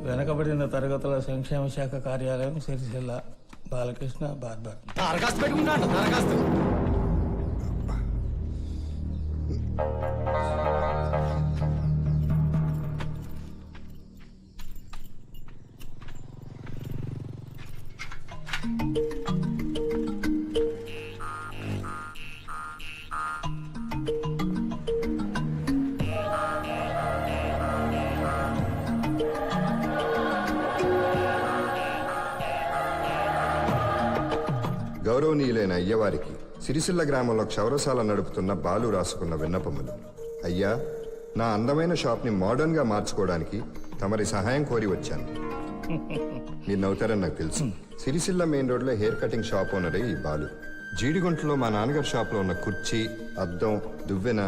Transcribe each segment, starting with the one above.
వెనకబడిన తరగతుల సంక్షేమ శాఖ కార్యాలయం సిరిసిల్ల. బాలకృష్ణ బార్బర్. గౌరవనీయులైన అయ్యవారికి సిరిసిల్ల గ్రామంలో క్షౌరశాల నడుపుతున్న బాలు రాసుకున్న విన్నపములు. అయ్యా, నా అందమైన షాప్ని మోడర్న్గా మార్చుకోవడానికి తమరి సహాయం కోరి వచ్చాను. మీరు నవ్వుతారని నాకు తెలుసు. సిరిసిల్ల మెయిన్ రోడ్లో హెయిర్ కటింగ్ షాప్ ఓనరే ఈ బాలు. జీడిగుంటలో మా నాన్నగారి షాప్లో ఉన్న కుర్చీ, అద్దం, దువ్వెన,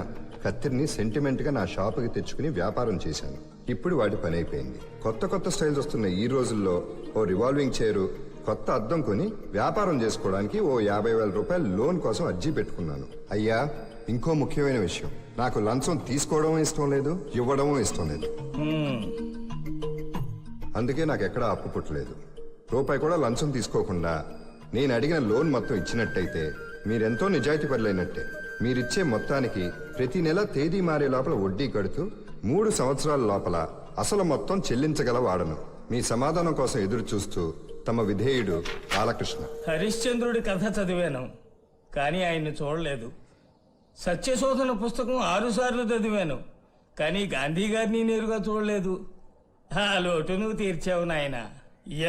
కత్తిరిని సెంటిమెంట్గా నా షాపుకి తెచ్చుకుని వ్యాపారం చేశాను. ఇప్పుడు వాటి పని అయిపోయింది. కొత్త కొత్త స్టైల్స్ వస్తున్న ఈ రోజుల్లో ఓ రివాల్వింగ్ చైరు, కొత్త అద్దం కొని వ్యాపారం చేసుకోవడానికి ఓ 50,000 రూపాయలు లోన్ కోసం అర్జీ పెట్టుకున్నాను. అయ్యా, ఇంకో ముఖ్యమైన విషయం, నాకు లంచం తీసుకోవడం ఇష్టం లేదు, ఇవ్వడం ఇష్టం లేదు. అందుకే నాకు ఎక్కడా అప్పు పుట్టలేదు. రూపాయి కూడా లంచం తీసుకోకుండా నేను అడిగిన లోన్ మొత్తం ఇచ్చినట్టయితే మీరెంతో నిజాయితీ పరులైనట్టే. మీరిచ్చే మొత్తానికి ప్రతి నెల తేదీ మారే లోపల వడ్డీ కడుతూ 3 సంవత్సరాల లోపల అసలు మొత్తం చెల్లించగల వాడను. మీ సమాధానం కోసం ఎదురు చూస్తూ తమ విధేయుడు బాలకృష్ణ. హరిశ్చంద్రుడి కథ చదివాను, కానీ ఆయన్ని చూడలేదు. సత్యశోధన పుస్తకం 6 సార్లు చదివాను, కానీ గాంధీ గారిని నేరుగా చూడలేదు. ఆ లోటు నువ్వు తీర్చావు నాయన.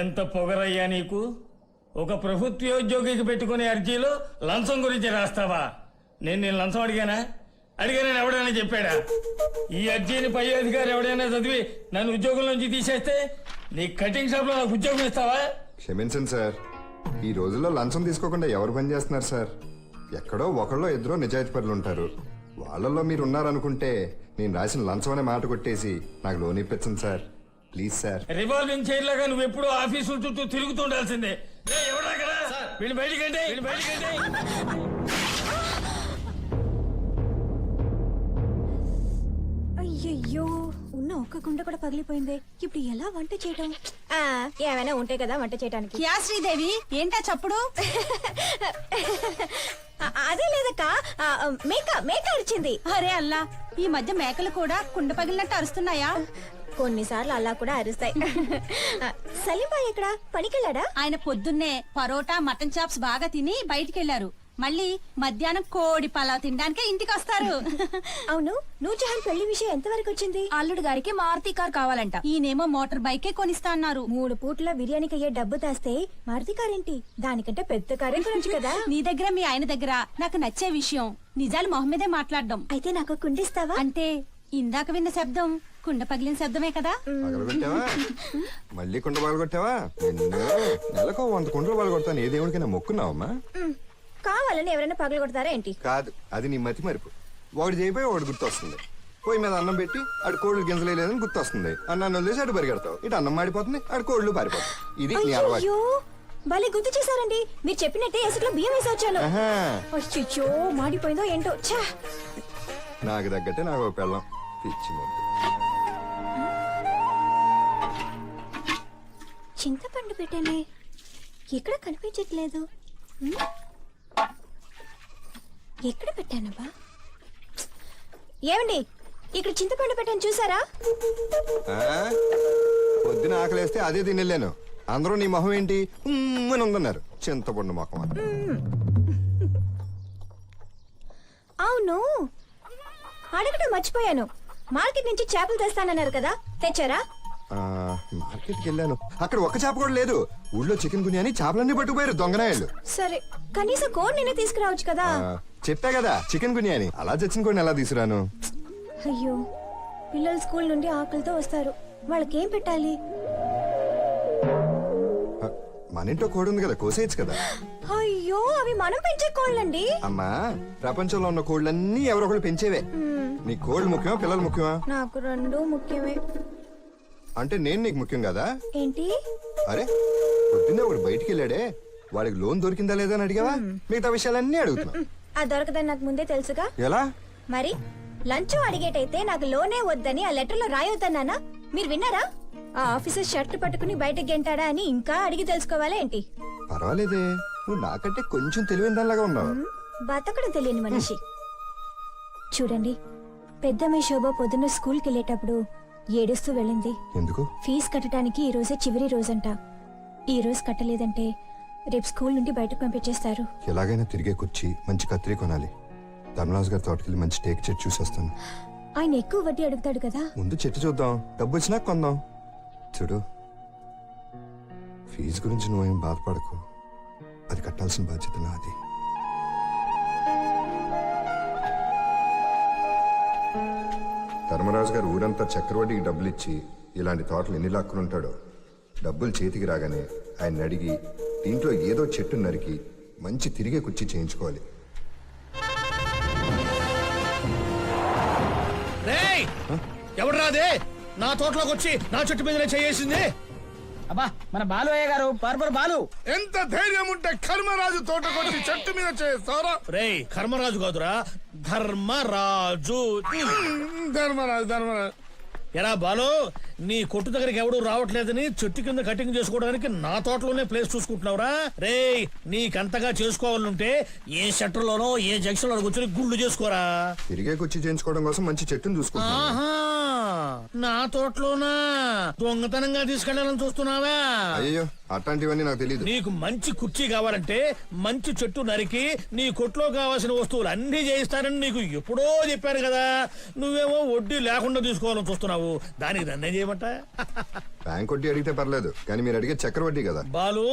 ఎంత పొగరయ్యా నీకు! ఒక ప్రభుత్వోద్యోగికి పెట్టుకునే అర్జీలో లంచం గురించి రాస్తావా? నేను లంచం అడిగానా? అడిగానని ఎవడైనా చెప్పాడా? ఈ అర్జీని పై అధికారి ఎవడైనా చదివి నన్ను ఉద్యోగం నుంచి తీసేస్తే నీ కటింగ్ షాప్ లో నాకు ఉద్యోగం ఇస్తావా? క్షమించండి సార్, ఈ రోజుల్లో లంచం తీసుకోకుండా ఎవరు పని చేస్తున్నారు సార్? ఎక్కడో ఒకళ్ళో ఇద్దరో నిజాయితీ పరులు ఉంటారు. వాళ్ళల్లో మీరు ఉన్నారనుకుంటే నేను రాసిన లంచం అనే మాట కొట్టేసి నాకు లోన్ ఇప్పించండి sir, please sir. Revolving chair లాగా నువ్వు ఎప్పుడూ ఆఫీసుల చుట్టూ తిరుగుతుండాల్సిందే. వీళ్ళు బయటికంటే అయ్యయ్యో, ఉన్న ఒక్క కుండ కూడా పగిలిపోయింది. ఇప్పుడు ఎలా వంట చేయడం? ఏమైనా ఉంటాయి కదా వంట చేయడానికి. యా శ్రీదేవి, ఏంటా చప్పుడు? అదే లేదక్క, మేక అరిచింది. అరే అల్లా, ఈ మధ్య మేకలు కూడా కుండ పగిలినట్టు అరుస్తున్నాయా? కొన్నిసార్లు అలా కూడా అరుస్తాయి. సలీంబాయ్ ఎక్కడ? పనికెళ్ళాడా? ఆయన పొద్దున్నే పరోటా, మటన్ చాప్స్ బాగా తిని బయటికెళ్లారు. మళ్ళీ మధ్యాహ్నం కోడి పలావ్ తినడానికే ఇంటికి వస్తారు. అవును, నూర్జహాన్ పెళ్లి విషయం ఎంతవరకు వచ్చింది? అల్లుడు గారికి మారుతి కార్ కావాలంట. ఈయనేమో మోటార్ బైకే కొనిస్తా అన్నారు. 3 పూట్ల బిర్యానీకి అయ్యే డబ్బు దాస్తే మారుతి కార్ ఏంటి? దానికంటే పెద్ద కారే కొనొచ్చు కదా. నీ దగ్గర మీ ఆయన దగ్గర నాకు నచ్చే విషయం నిజాలు మొహమ్మదే మాట్లాడడం. అయితే నాకు కుండిస్తావా? అంటే ఇందాక విన్న శబ్దం కుండ పగిలిన శబ్దమే కదా. మళ్ళీ కుండ పగలగొట్టావా? నెలకు 100 కుండలు పగలగొడతాను. ఏ దేవుడికైనా మొక్కున్నావమ్మా? కావాలని ఎవరైనా పగలగొడతారా ఏంటి? కాదు, అది నీ మతి మరుపు. ఒకటి చేయిపోయి ఒకటి గుర్తొస్తుంది. పొయ్యి మీద అన్నం పెట్టి అటు కోళ్ళు గింజలేదని గుర్తొస్తుంది. అన్నాన్ని వదిలేసి అటు పరిగెడతావు. ఇటు అన్నం మాడిపోతుంది, అటు కోళ్ళు పారిపోతాయి. ఇది నీ అలవాటు. భలే గుర్తు చేశారండి. మీరు చెప్పినట్టే ఎసుట్లో బియ్యం వేసి వచ్చాను. అచ్చో, మాడిపోయిందో ఏంటో. నాకు తగ్గట్టే నాకు ఒక పెళ్ళం పిచ్చి మొద్దు. చింతపండు పెట్టానే, ఎక్కడ కనిపించట్లేదు. ఎక్కడ పెట్టానబ్బా? ఏమండి, ఇక్కడ చింతపండు పెట్టాను చూసారా? పొద్దున ఆకలేస్తే అదే తినలేను. అందరూ నీ మొహం ఏంటి అని ఉందన్నారు. చింతపండు మొహం. అవును, అడగటం మర్చిపోయాను. మార్కెట్ నుంచి చేపలు తెస్తానన్నారు కదా, తెచ్చారా? మార్కెట్కి వెళ్ళాను, అక్కడ ఒక్క చేప కూడా లేదు. ఊళ్ళో చికెన్ గునియాని చేపలన్నీ పట్టుకుపోయారు దొంగనాయాలు. సరే, కనీసం కోడి నేనే తీసుకురావచ్చు కదా. చెప్పా కదా చికెన్ గునియాని. అలా చచ్చిన కోడిని ఎలా తీసుకురాను? అయ్యో, పిల్లలు స్కూల్ నుండి ఆకలితో వస్తారు, వాళ్ళకేం పెట్టాలి? మన ఇంట్లో కోడి ఉంది కదా, కోసేయచ్చు కదా. అయ్యో, అవి మనం పెంచే కోళ్ళండి. అమ్మా, ప్రపంచంలో ఉన్న కోళ్ళన్నీ ఎవరొకళ్ళు పెంచేవే. నీ కోళ్ళు ముఖ్యమా, పిల్లలు ముఖ్యమా? నాకు రెండు ముఖ్యమే. అంటే నేను నీకు ముఖ్యం కదా? ఏంటి? అరే, పొద్దున్నే ఒకడు బయటికి వెళ్ళాడే, వాడికి లోన్ దొరికిందా లేదా అని అడిగావా? మిగతా విషయాలన్నీ అడుగుతున్నా. అది దొరకదని నాకు ముందే తెలుసుగా. ఎలా మరి? లంచం అడిగేటైతే నాకు లోనే వద్దని ఆ లెటర్ లో రాయొద్దన్నానా? మీరు విన్నారా? ఆ ఆఫీసర్ షర్ట్ పట్టుకుని బయటకు గెంటాడా అని ఇంకా అడిగి తెలుసుకోవాలా ఏంటి? పర్వాలేదే, నువ్వు నాకంటే కొంచెం తెలివైన దానిలాగా ఉన్నావు. బతకడం తెలియని మనిషి. చూడండి, పెద్దమ్మాయి శోభ పొద్దున్న స్కూల్కి వెళ్ళేటప్పుడు ఏడుస్తూ వెళ్ళింది. ఎందుకు? ఫీజు కట్టడానికి ఈ రోజే చివరి రోజంట. ఈ రోజు కట్టలేదంటే రేపు స్కూల్ నుండి బయటకు పంపించేస్తారు. ఎలాగైనా తిరిగే కూర్చి మంచి కత్తిరి కొనాలి. ధర్మరాజు గారి తోటకెళ్ళి మంచి టేక్ చెట్టు చూసేస్తాను. ఆయన ఎక్కువ వడ్డీ అడుగుతాడు కదా. ముందు చెట్టు చూద్దాం, డబ్బు వచ్చినా కొందాం. చూడు, ఫీజు గురించి నువ్వేం బాధపడకు, అది కట్టాల్సిన బాధ్యత నాది. ధర్మరాజు గారు ఊరంతా చక్రవడ్డీకి డబ్బులు ఇచ్చి ఇలాంటి తోటలు ఎన్ని లాక్కుని ఉంటాడో. డబ్బులు చేతికి రాగానే ఆయన అడిగి దీంట్లో ఏదో చెట్టు నరికి మంచి తిరిగే కుర్చీ చేయించుకోవాలి. ఎవడు రాదే నా తోటలోకి వచ్చి నా చెట్టు మీదనే చేసింది? అబ్బా, మన బాలు అయ్య గారు, బార్బర్ బాలు. ఎంత ధైర్యం ఉంటే కర్మరాజు తోటకొచ్చి చెట్టు మీద చేస్తారా? రేయ్, కర్మరాజు కాదురా, ధర్మరాజు. ధర్మరాజు ఎరా బాలు, నీ కొట్టు దగ్గరికి ఎవడు రావట్లేదని చెట్టు కింద కటింగ్ చేసుకోవడానికి నా తోటలోనే ప్లేస్ చూసుకుంటున్నావురా? రేయ్, నీకంతగా చేసుకోవాలంటే ఏ షట్టర్ లోనో ఏ జంక్షన్ లో కూర్చొని గుళ్ళు చేసుకోరా. తిరిగే కుర్చీ చేయించుకోవడం కోసం మంచి చెట్టును చూసుకుంటున్నాను. ఆహా, నా తోటలోనా దొంగతనంగా తీసుకెళ్లాలని చూస్తున్నావా? అయ్యో, అట్లాంటివన్నీ నాకు తెలియదు. నీకు మంచి కుర్చీ కావాలంటే మంచి చెట్టు నరికి నీ కొట్లో కావాల్సిన వస్తువులు అన్ని చేయిస్తానని నీకు ఎప్పుడో చెప్పాను కదా. నువ్వేమో వడ్డీ లేకుండా తీసుకోవాలని చూస్తున్నావు. దానికి నన్నే చేయమంట? బ్యాంక్ వడ్డీ అడిగితే పర్లేదు, కానీ మీరు అడిగే చక్ర వడ్డీ కదా. బాలు,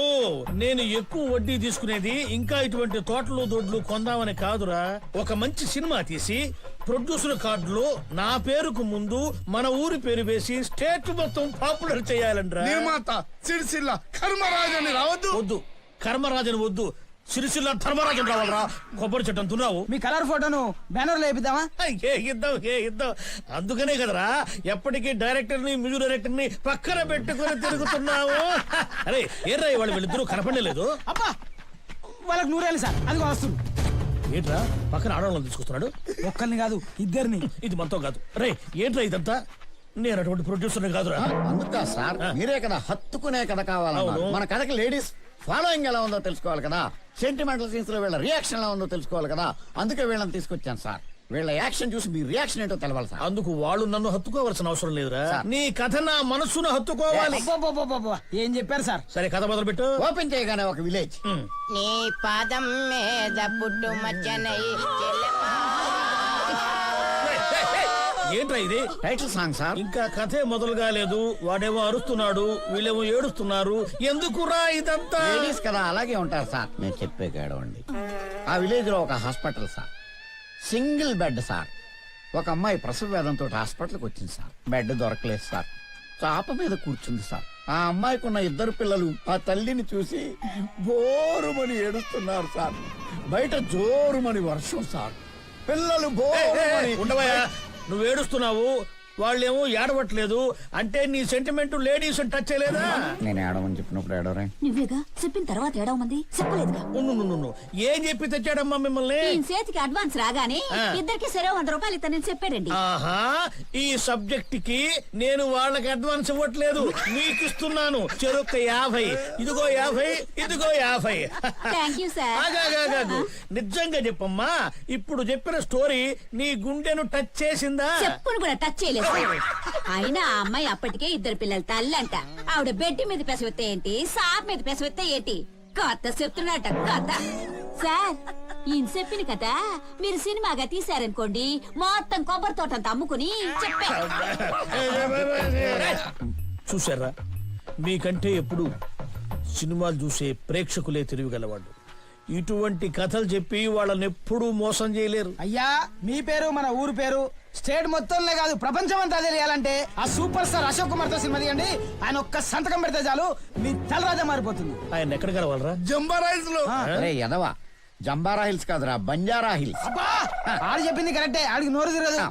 నేను ఎక్కువ వడ్డీ తీసుకునేది ఇంకా ఇటువంటి తోటలు దొడ్లు కొందామని కాదురా. ఒక మంచి సినిమా తీసి ప్రొడ్యూసర్ కార్డులో నా పేరుకు ముందు మన ఊరి పేరు వేసి స్టేట్ మొత్తం పాపులర్ చేయాలంట్రా. నిర్మాత సిరిసిల్ల కర్మరాజు అని రావద్దు. వద్దు, కర్మరాజన్ వద్దు, సిరిసిల్ల ధర్మరాజన్ రావాలరా. కొబ్బరి చెట్టు అంటున్నావు. మీ కలర్ ఫోటోను బ్యానర్ లో వేపిద్దామా? ఇద్దాం. అందుకనే కదరా ఎప్పటికీ డైరెక్టర్ ని మ్యూజిక్ డైరెక్టర్ ని పక్కన పెట్టుకుని తిరుగుతున్నావు. అరే ఏర్రా, వాళ్ళు వీళ్ళిద్దరూ కనపడలేదు. అబ్బా, వాళ్ళకి నూరేళ్ళు సార్, అది వస్తుంది. ఏంట్రా పక్కన ఆడవాళ్ళని తీసుకొస్తున్నాడు? ఒక్కరిని కాదు, ఇద్దరిని. ఇది మనతో కాదు. రే ఏంట్రా ఇదంతా? నేను అటువంటి ప్రొడ్యూసర్ కాదురా. అందుకా సార్, మీరే కదా హత్తుకునే కథ కావాలన్నారు. అవును. మన కథకి లేడీస్ ఫాలోయింగ్ ఎలా ఉందో తెలుసుకోవాలి కదా, సెంటిమెంటల్ సీన్స్ లో వీళ్ళ రియాక్షన్ ఎలా ఉందో తెలుసుకోవాలి కదా. అందుకే వీళ్ళని తీసుకొచ్చాను సార్. వీళ్ళ యాక్షన్ చూసి మీ రియాక్షన్ ఏంటో తెలవాలి సార్. అందుకు వాళ్ళు నన్ను హత్తుకోవాల్సిన అవసరం లేదురా. నీ కథ నా మనస్సును హత్తుకోవాలి. అబ్బబ్బబ్బబ్బబ్బ, ఏం చెప్పారు సార్? సరే కథ మొదలు పెట్టు. ఓపెన్ చేయగానే ఒక విలేజ్. నీ పాదం మీద పుట్టు మచ్చనై ఏంట్రా ఇది? Title song sir. ఇంకా కథే మొదలు కాలేదు, వాడేమో అరుస్తున్నాడు, వీళ్ళేమో ఏడుస్తున్నారు. ఎందుకురా ఇదంతా? లేడీస్ కదా అలాగే ఉంటారు సార్. నేను చెప్పే కేడవండి. ఆ విలేజ్ లో ఒక hospital sir, single bed sir. ఒక అమ్మాయి ప్రసవ వేదంతో హాస్పిటల్కి వచ్చింది సార్. బెడ్ దొరకలేదు సార్. చాప మీద కూర్చుంది సార్. ఆ అమ్మాయికి ఉన్న ఇద్దరు పిల్లలు ఆ తల్లిని చూసి బోరుమని ఏడుస్తున్నారు సార్. బయట జోరుమని వర్షం సార్. పిల్లలు బోరుమని. ఉండవయ్యా, నువ్వు ఏడుస్తున్నావు, వాళ్ళేమో ఏడవట్లేదు. అంటే నీ సెంటిమెంట్ లేడీస్ టచ్ చేయలేదా? నేను ఏడవని చెప్పినప్పుడు ఏడవరే. నువ్వేగా చెప్పిన తర్వాత ఏడవమంది చెప్పలేదుగా. ఉండు, ఏం చెప్పి తెచ్చాడమ్మా మిమ్మల్ని? ఈయన చేతికి అడ్వాన్స్ రాగానే ఇద్దరికి సరే 100 రూపాయలు ఇస్తానని చెప్పాడండి. ఆహా, ఈ సబ్జెక్ట్ కి నేను వాళ్ళకి అడ్వాన్స్ ఇవ్వట్లేదు, మీకు ఇస్తున్నాను. చెరొక్క 50. ఇదిగో 50, ఇదిగో 50. Thank you sir. ఆగాగాగాగు. నిజంగా చెప్పమ్మా, ఇప్పుడు చెప్పిన స్టోరీ నీ గుండెను టచ్ చేసిందా? చెప్పును కూడా టచ్ చేయలేదు. అయినా ఆ అమ్మాయి అప్పటికే ఇద్దరు పిల్లల తల్లంట. ఆవిడ బెడ్ మీద పెసవెత్తే ఏంటి, సాప్ మీద పెసవెత్తే ఏంటి, కథ చెప్తున్నట్ట కథ. సార్, ఈయన చెప్పిన కదా మీరు సినిమాగా తీశారనుకోండి, మొత్తం కొబ్బరి తోటంతా అమ్ముకుని చెప్పే. చూసారా, మీకంటే ఎప్పుడు సినిమాలు చూసే ప్రేక్షకులే తెలివిగలవాళ్ళు. ఇటువంటి కథలు చెప్పి వాళ్ళని ఎప్పుడూ మోసం చేయలేరు. అయ్యా, మీ పేరు మన ఊరు పేరు స్టేట్ మొత్తంలో కాదు ప్రపంచం అంతా తెలియాలంటే ఆ సూపర్ స్టార్ అశోక్ కుమార్ తో సినిమా తీయండి. ఆయన ఒక్క సంతకం పెడితే చాలు మీ తలరాజా మారిపోతుంది. ఆయన ఎక్కడ కలవాలరా? జంబారాయిస్ లో. అరే ఎదవా, జంబారా హిల్స్ కాదురా, బంజారా హిల్స్. అబ్బా, ఆడు చెప్పింది కరెక్టే, ఆడికి నోరు తిరగదు.